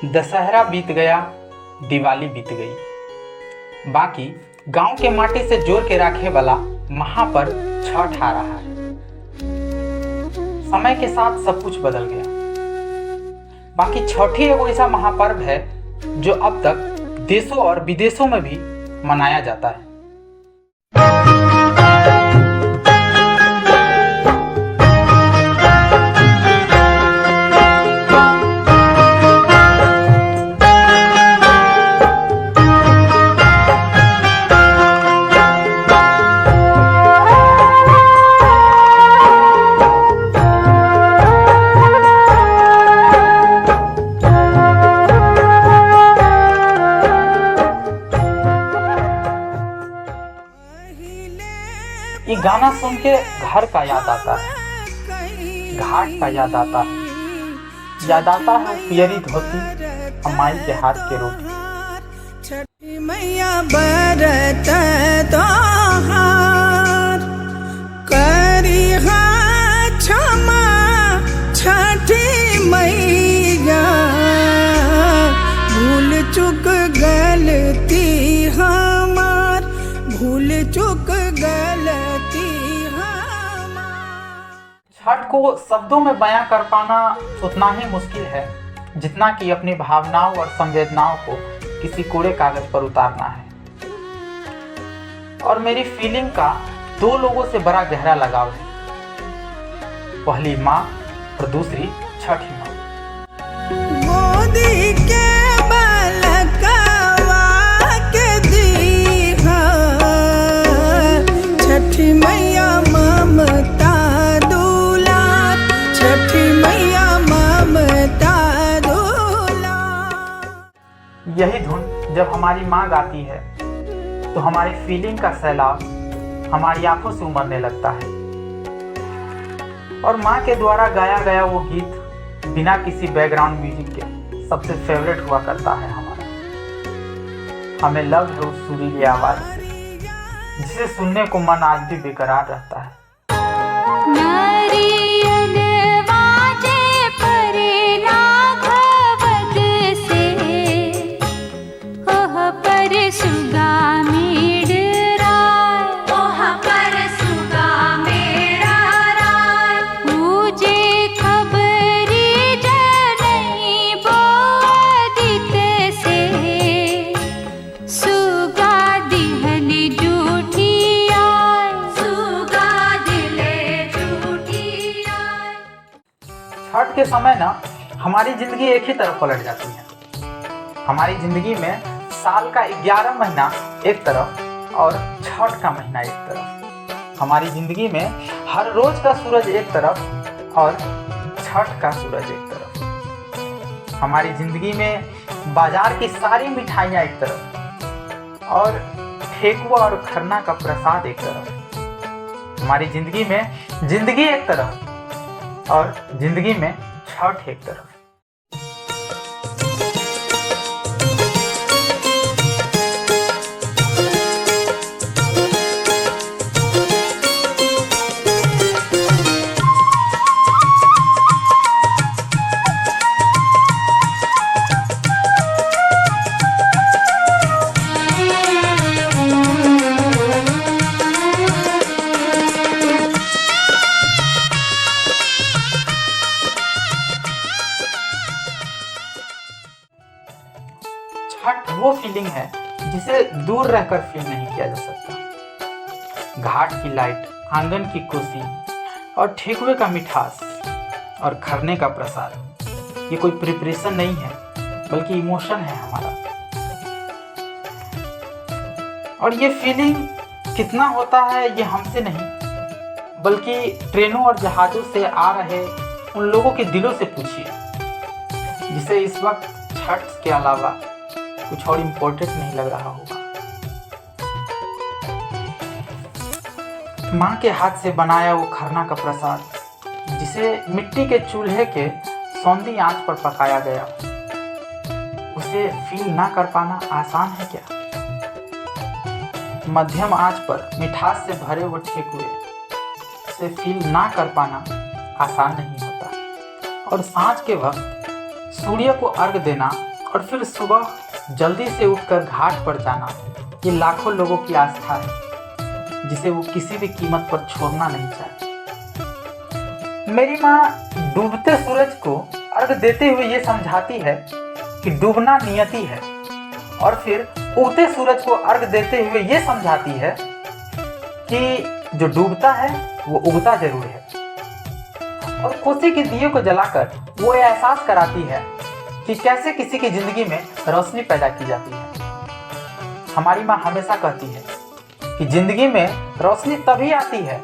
दशहरा बीत गया, दिवाली बीत गई, बाकी गांव के माटी से जोड़ के रखे वाला महापर्व छठ आ रहा है। समय के साथ सब कुछ बदल गया, बाकी छठ ही एक ऐसा महापर्व है जो अब तक देशों और विदेशों में भी मनाया जाता है। ये गाना सुन के घर का याद आता है, घाट का याद आता है, याद आता है पियरी धोती अमाई के हाथ के रोटी। छठी मैया बरत तोहार करी क्षमा छठी मैया, भूल चुक गलती हमार, भूल चुक गलती हमार। छठ को शब्दों में बयां कर पाना उतना ही मुश्किल है जितना कि अपनी भावनाओं और संवेदनाओं को किसी कोरे कागज पर उतारना है। और मेरी फीलिंग का दो लोगों से बड़ा गहरा लगाव है, पहली माँ और दूसरी छठी माँ। मोदी के बलकवा के दीहा, छठी मैया ममता दुलार, छठी मैया ममता दुलार। यही धुन जब हमारी माँ गाती है तो हमारी फीलिंग का सैलाब हमारी आंखों से उमड़ने लगता है। और माँ के द्वारा गाया गया वो गीत बिना किसी बैकग्राउंड म्यूजिक के सबसे फेवरेट हुआ करता है हमारा। हमें लव है उस सुरीली आवाज से जिसे सुनने को मन आज भी बेकरार रहता है। छठ के समय ना हमारी जिंदगी एक ही तरफ पलट जाती है। हमारी जिंदगी में साल का 11 महीना एक तरफ और छठ का महीना एक तरफ। हमारी जिंदगी में हर रोज का सूरज एक तरफ और छठ का सूरज एक तरफ। हमारी जिंदगी में बाजार की सारी मिठाइयाँ एक तरफ और ठेकुआ और खरना का प्रसाद एक तरफ। हमारी जिंदगी में जिंदगी एक तरफ और जिंदगी में छठ एक तरफ। छठ वो फीलिंग है जिसे दूर रहकर फील नहीं किया जा सकता। घाट की लाइट, आंगन की खुशी और ठेकुए का मिठास और खरने का प्रसाद, ये कोई प्रिपरेशन नहीं है बल्कि इमोशन है हमारा। और ये फीलिंग कितना होता है ये हमसे नहीं बल्कि ट्रेनों और जहाज़ों से आ रहे उन लोगों के दिलों से पूछिए जिसे इस वक्त छठ के अलावा कुछ और इम्पोर्टेंट नहीं लग रहा होगा। माँ के हाथ से बनाया वो खरना का प्रसाद जिसे मिट्टी के चूल्हे के सौंधी आंच पर पकाया गया, उसे फील ना कर पाना आसान है क्या? मध्यम आंच पर मिठास से भरे हुए ठेकुए, उसे फील ना कर पाना आसान नहीं होता। और सांझ के वक्त सूर्य को अर्घ देना और फिर सुबह जल्दी से उठकर घाट पर जाना, ये लाखों लोगों की आस्था है जिसे वो किसी भी कीमत पर छोड़ना नहीं चाहते। मेरी माँ डूबते सूरज को अर्घ देते हुए ये समझाती है कि डूबना नियति है, और फिर उगते सूरज को अर्घ देते हुए ये समझाती है कि जो डूबता है वो उगता जरूर है। और कोसी के दिए को जलाकर वो ये एहसास कराती है कि कैसे किसी की जिंदगी में रोशनी पैदा की जाती है। हमारी माँ हमेशा कहती है कि जिंदगी में रोशनी तभी आती है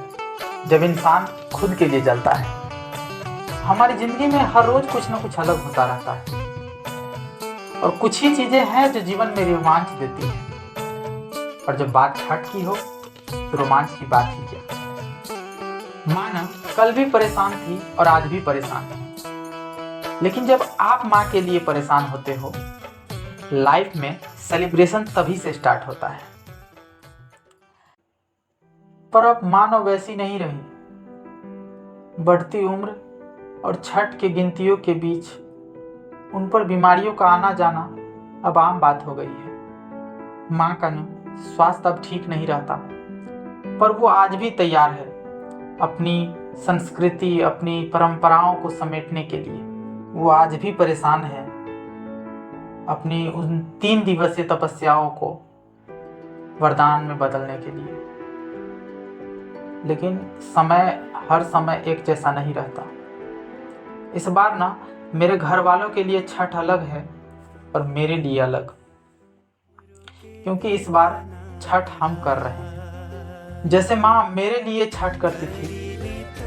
जब इंसान खुद के लिए जलता है। हमारी जिंदगी में हर रोज कुछ ना कुछ अलग होता रहता है, और कुछ ही चीजें हैं जो जीवन में रोमांच देती हैं। और जब बात छठ की हो तो रोमांच की बात ही क्या। माँ ना कल भी परेशान थी और आज भी परेशान है, लेकिन जब आप माँ के लिए परेशान होते हो, लाइफ में सेलिब्रेशन तभी से स्टार्ट होता है। पर अब मानो वैसी नहीं रही। बढ़ती उम्र और छठ के गिनतियों के बीच उन पर बीमारियों का आना जाना अब आम बात हो गई है। माँ का स्वास्थ्य अब ठीक नहीं रहता, पर वो आज भी तैयार है अपनी संस्कृति, अपनी परंपराओं को समेटने के लिए। वो आज भी परेशान है अपनी उन 3 दिवसीय तपस्याओं को वरदान में बदलने के लिए। लेकिन हर समय एक जैसा नहीं रहता। इस बार ना मेरे घर वालों के लिए छठ अलग है और मेरे लिए अलग, क्योंकि इस बार छठ हम कर रहे हैं। जैसे माँ मेरे लिए छठ करती थी,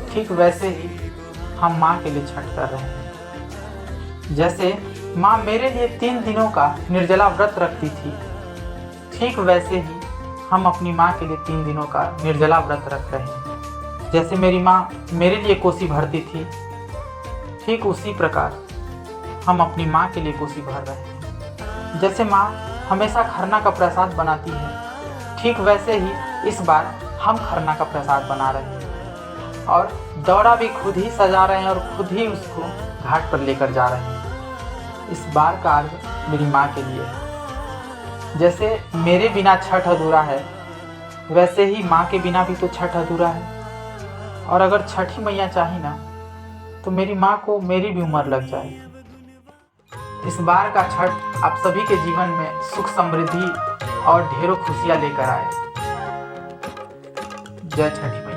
ठीक वैसे ही हम माँ के लिए छठ कर रहे हैं। जैसे माँ मेरे लिए 3 दिनों का निर्जला व्रत रखती थी, ठीक वैसे ही हम अपनी माँ के लिए 3 दिनों का निर्जला व्रत रख रहे हैं। जैसे मेरी माँ मेरे लिए कोसी भरती थी, ठीक उसी प्रकार हम अपनी माँ के लिए कोसी भर रहे हैं। जैसे माँ हमेशा खरना का प्रसाद बनाती है, ठीक वैसे ही इस बार हम खरना का प्रसाद बना रहे हैं, और दौड़ा भी खुद ही सजा रहे हैं और खुद ही उसको घाट पर लेकर जा रहे हैं। इस बार का अर्घ मेरी माँ के लिए है। जैसे मेरे बिना छठ अधूरा है, वैसे ही माँ के बिना भी तो छठ अधूरा है। और अगर छठी मैया चाही ना तो मेरी माँ को मेरी भी उम्र लग जाएगी। इस बार का छठ आप सभी के जीवन में सुख समृद्धि और ढेरों खुशियाँ लेकर आए। जय छठी।